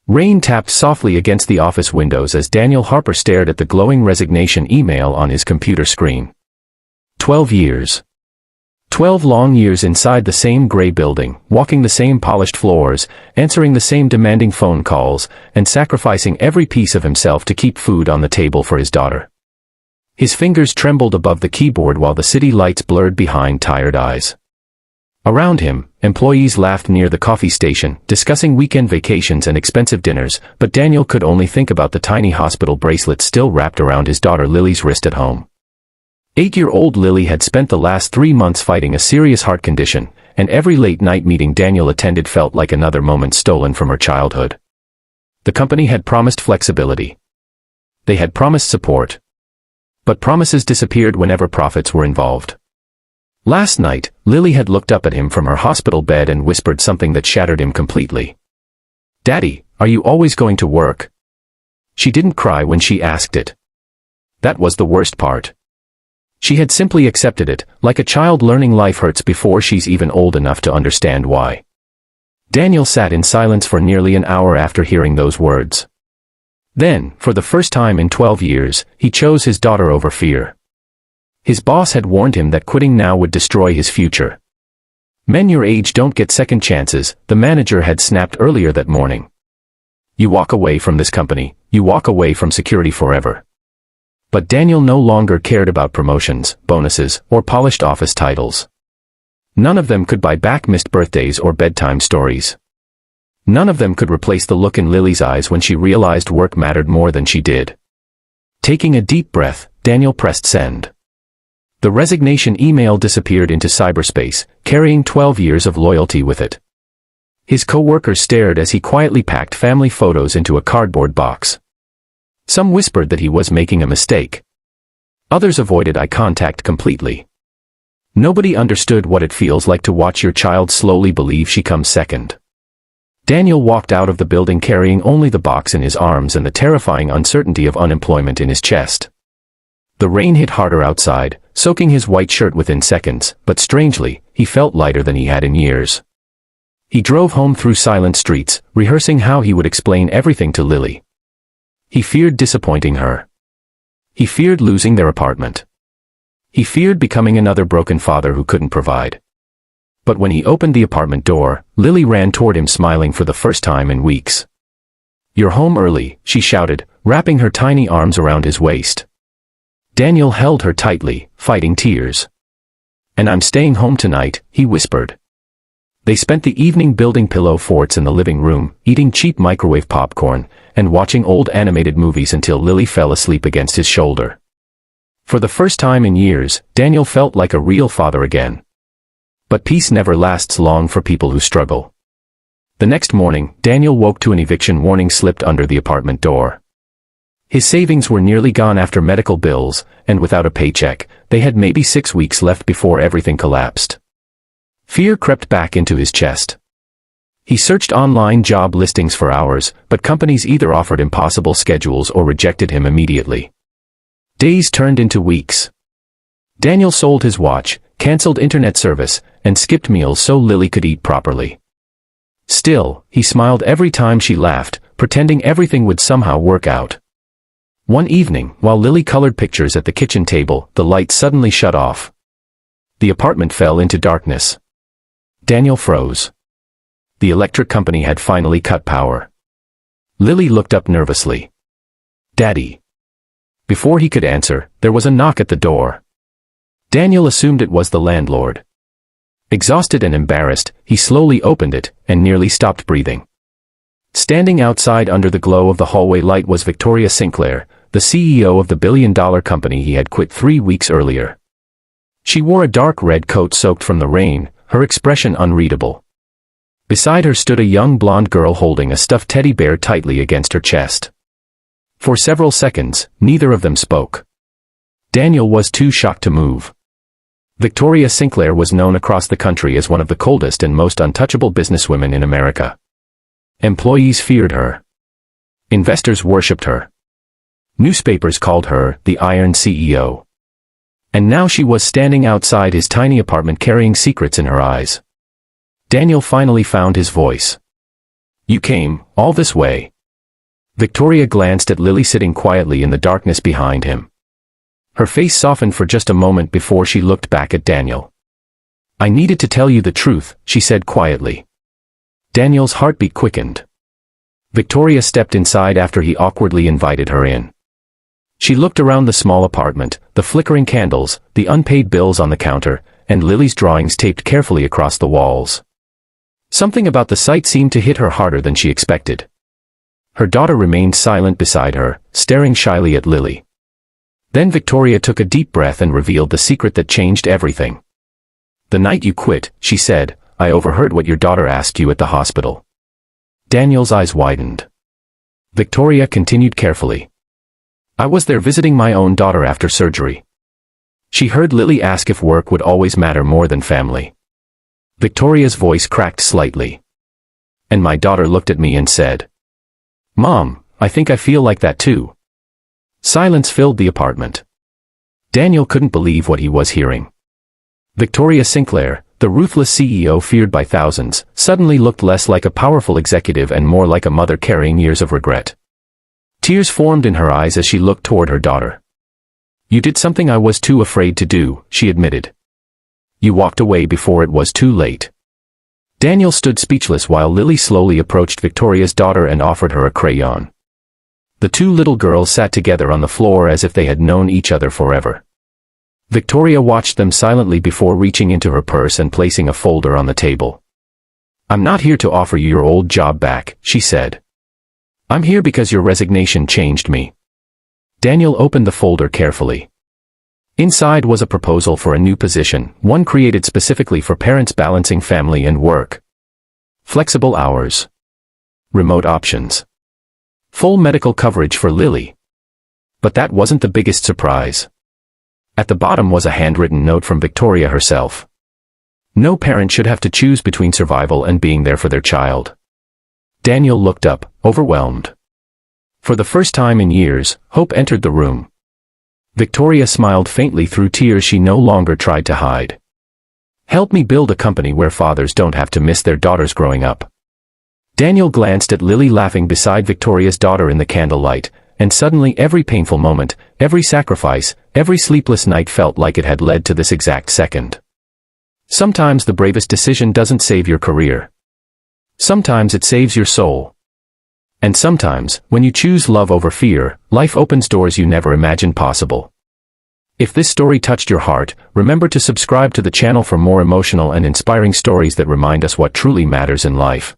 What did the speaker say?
Rain tapped softly against the office windows as Daniel Harper stared at the glowing resignation email on his computer screen. 12 years. 12 long years inside the same gray building, walking the same polished floors, answering the same demanding phone calls, and sacrificing every piece of himself to keep food on the table for his daughter. His fingers trembled above the keyboard while the city lights blurred behind tired eyes. Around him, employees laughed near the coffee station, discussing weekend vacations and expensive dinners, but Daniel could only think about the tiny hospital bracelet still wrapped around his daughter Lily's wrist at home. 8-year-old Lily had spent the last 3 months fighting a serious heart condition, and every late-night meeting Daniel attended felt like another moment stolen from her childhood. The company had promised flexibility. They had promised support. But promises disappeared whenever profits were involved. Last night, Lily had looked up at him from her hospital bed and whispered something that shattered him completely. "Daddy, are you always going to work?" She didn't cry when she asked it. That was the worst part. She had simply accepted it, like a child learning life hurts before she's even old enough to understand why. Daniel sat in silence for nearly an hour after hearing those words. Then, for the first time in 12 years, he chose his daughter over fear. His boss had warned him that quitting now would destroy his future. "Men your age don't get second chances," the manager had snapped earlier that morning. "You walk away from this company, you walk away from security forever." But Daniel no longer cared about promotions, bonuses, or polished office titles. None of them could buy back missed birthdays or bedtime stories. None of them could replace the look in Lily's eyes when she realized work mattered more than she did. Taking a deep breath, Daniel pressed send. The resignation email disappeared into cyberspace, carrying 12 years of loyalty with it. His co-workers stared as he quietly packed family photos into a cardboard box. Some whispered that he was making a mistake. Others avoided eye contact completely. Nobody understood what it feels like to watch your child slowly believe she comes second. Daniel walked out of the building carrying only the box in his arms and the terrifying uncertainty of unemployment in his chest. The rain hit harder outside, soaking his white shirt within seconds, but strangely, he felt lighter than he had in years. He drove home through silent streets, rehearsing how he would explain everything to Lily. He feared disappointing her. He feared losing their apartment. He feared becoming another broken father who couldn't provide. But when he opened the apartment door, Lily ran toward him smiling for the first time in weeks. "You're home early," she shouted, wrapping her tiny arms around his waist. Daniel held her tightly, fighting tears. "And I'm staying home tonight," he whispered. They spent the evening building pillow forts in the living room, eating cheap microwave popcorn, and watching old animated movies until Lily fell asleep against his shoulder. For the first time in years, Daniel felt like a real father again. But peace never lasts long for people who struggle. The next morning, Daniel woke to an eviction warning slipped under the apartment door. His savings were nearly gone after medical bills, and without a paycheck, they had maybe 6 weeks left before everything collapsed. Fear crept back into his chest. He searched online job listings for hours, but companies either offered impossible schedules or rejected him immediately. Days turned into weeks. Daniel sold his watch, canceled internet service, and skipped meals so Lily could eat properly. Still, he smiled every time she laughed, pretending everything would somehow work out. One evening, while Lily colored pictures at the kitchen table, the light suddenly shut off. The apartment fell into darkness. Daniel froze. The electric company had finally cut power. Lily looked up nervously. "Daddy." Before he could answer, there was a knock at the door. Daniel assumed it was the landlord. Exhausted and embarrassed, he slowly opened it, and nearly stopped breathing. Standing outside under the glow of the hallway light was Victoria Sinclair, the CEO of the billion-dollar company he had quit 3 weeks earlier. She wore a dark red coat soaked from the rain, her expression unreadable. Beside her stood a young blonde girl holding a stuffed teddy bear tightly against her chest. For several seconds, neither of them spoke. Daniel was too shocked to move. Victoria Sinclair was known across the country as one of the coldest and most untouchable businesswomen in America. Employees feared her. Investors worshipped her. Newspapers called her the Iron CEO. And now she was standing outside his tiny apartment carrying secrets in her eyes. Daniel finally found his voice. "You came all this way." Victoria glanced at Lily sitting quietly in the darkness behind him. Her face softened for just a moment before she looked back at Daniel. "I needed to tell you the truth," she said quietly. Daniel's heartbeat quickened. Victoria stepped inside after he awkwardly invited her in. She looked around the small apartment, the flickering candles, the unpaid bills on the counter, and Lily's drawings taped carefully across the walls. Something about the sight seemed to hit her harder than she expected. Her daughter remained silent beside her, staring shyly at Lily. Then Victoria took a deep breath and revealed the secret that changed everything. "The night you quit," she said, "I overheard what your daughter asked you at the hospital." Daniel's eyes widened. Victoria continued carefully. "I was there visiting my own daughter after surgery. She heard Lily ask if work would always matter more than family." Victoria's voice cracked slightly. "And my daughter looked at me and said, 'Mom, I think I feel like that too.'" Silence filled the apartment. Daniel couldn't believe what he was hearing. Victoria Sinclair, the ruthless CEO feared by thousands, suddenly looked less like a powerful executive and more like a mother carrying years of regret. Tears formed in her eyes as she looked toward her daughter. "You did something I was too afraid to do," she admitted. "You walked away before it was too late." Daniel stood speechless while Lily slowly approached Victoria's daughter and offered her a crayon. The two little girls sat together on the floor as if they had known each other forever. Victoria watched them silently before reaching into her purse and placing a folder on the table. "I'm not here to offer you your old job back," she said. "I'm here because your resignation changed me." Daniel opened the folder carefully. Inside was a proposal for a new position, one created specifically for parents balancing family and work. Flexible hours. Remote options. Full medical coverage for Lily. But that wasn't the biggest surprise. At the bottom was a handwritten note from Victoria herself. No parent should have to choose between survival and being there for their child. Daniel looked up, overwhelmed. For the first time in years, hope entered the room. Victoria smiled faintly through tears she no longer tried to hide. "Help me build a company where fathers don't have to miss their daughters growing up." Daniel glanced at Lily laughing beside Victoria's daughter in the candlelight, and suddenly every painful moment, every sacrifice, every sleepless night felt like it had led to this exact second. Sometimes the bravest decision doesn't save your career. Sometimes it saves your soul. And sometimes, when you choose love over fear, life opens doors you never imagined possible. If this story touched your heart, remember to subscribe to the channel for more emotional and inspiring stories that remind us what truly matters in life.